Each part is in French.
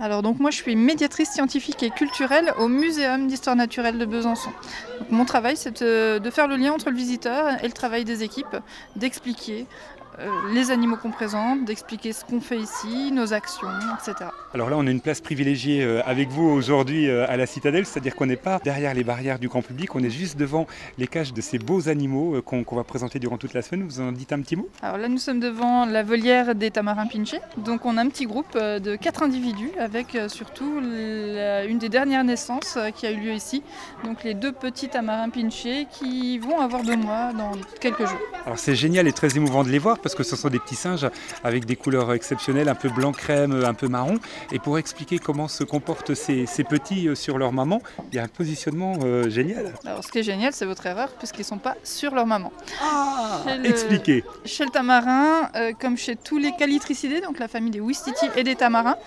Alors donc moi je suis médiatrice scientifique et culturelle au Muséum d'histoire naturelle de Besançon. Donc, mon travail c'est de faire le lien entre le visiteur et le travail des équipes, d'expliquer les animaux qu'on présente, d'expliquer ce qu'on fait ici, nos actions, etc. Alors là, on a une place privilégiée avec vous aujourd'hui à la Citadelle, c'est-à-dire qu'on n'est pas derrière les barrières du grand public, on est juste devant les cages de ces beaux animaux qu'on va présenter durant toute la semaine. Vous en dites un petit mot? Alors là nous sommes devant la volière des tamarins pinchés, donc on a un petit groupe de 4 individus avec surtout une des dernières naissances qui a eu lieu ici, donc les 2 petits tamarins pinchés qui vont avoir 2 mois dans quelques jours. Alors c'est génial et très émouvant de les voir parce que ce sont des petits singes avec des couleurs exceptionnelles, un peu blanc crème, un peu marron. Et pour expliquer comment se comportent ces petits sur leur maman, il y a un positionnement génial. Alors ce qui est génial c'est votre erreur puisqu'ils ne sont pas sur leur maman. Ah, Chez expliquez. Chez le tamarin, comme chez tous les calitricidés, donc la famille des ouistiti et des tamarins,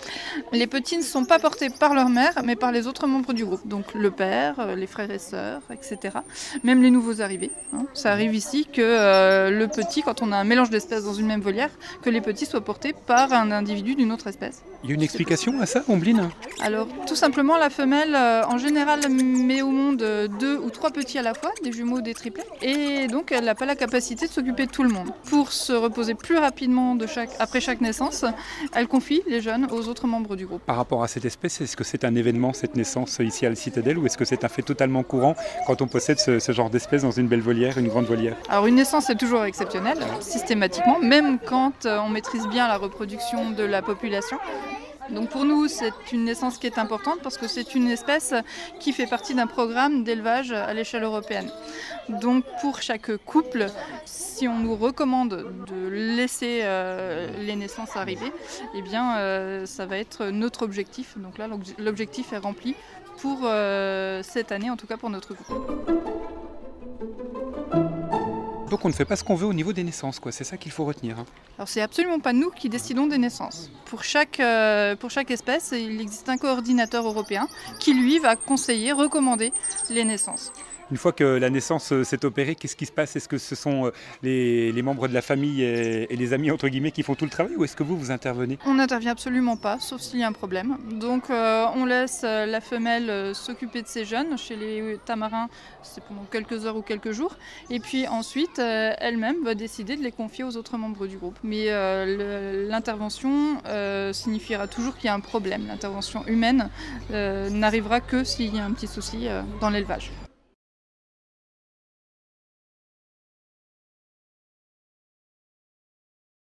les petits ne sont pas portés par leur mère mais par les autres membres du groupe, donc le père, les frères et sœurs, etc. Même les nouveaux arrivés. Ça arrive ici que le petit, quand on a un mélange d'espèces dans une même volière, que les petits soient portés par un individu d'une autre espèce. Il y a une explication à ça, Ombline? Alors tout simplement la femelle en général met au monde 2 ou 3 petits à la fois, des jumeaux, des triplets, et donc elle n'a pas la capacité de s'occuper de tout le monde. Pour se reposer plus rapidement après chaque naissance, elle confie les jeunes aux autres membres du groupe. Par rapport à cette espèce, est-ce que c'est un événement, cette naissance ici à la Citadelle, ou est-ce que c'est un fait totalement courant quand on possède ce genre d'espèce dans une belle volière, une grande volière? Alors une naissance est toujours exceptionnelle, systématiquement, même quand on maîtrise bien la reproduction de la population. Donc pour nous, c'est une naissance qui est importante parce que c'est une espèce qui fait partie d'un programme d'élevage à l'échelle européenne. Donc pour chaque couple, si on nous recommande de laisser les naissances arriver, eh bien ça va être notre objectif. Donc là, l'objectif est rempli pour cette année, en tout cas pour notre couple. Donc on ne fait pas ce qu'on veut au niveau des naissances, quoi. C'est ça qu'il faut retenir. Alors c'est absolument pas nous qui décidons des naissances. Pour chaque espèce, il existe un coordinateur européen qui lui va conseiller, recommander les naissances. Une fois que la naissance s'est opérée, qu'est-ce qui se passe? Est-ce que ce sont les membres de la famille et les amis entre guillemets qui font tout le travail, ou est-ce que vous intervenez? On n'intervient absolument pas, sauf s'il y a un problème. Donc on laisse la femelle s'occuper de ses jeunes. Chez les tamarins, c'est pendant quelques heures ou quelques jours. Et puis ensuite, elle-même va décider de les confier aux autres membres du groupe. Mais l'intervention signifiera toujours qu'il y a un problème. L'intervention humaine n'arrivera que s'il y a un petit souci dans l'élevage.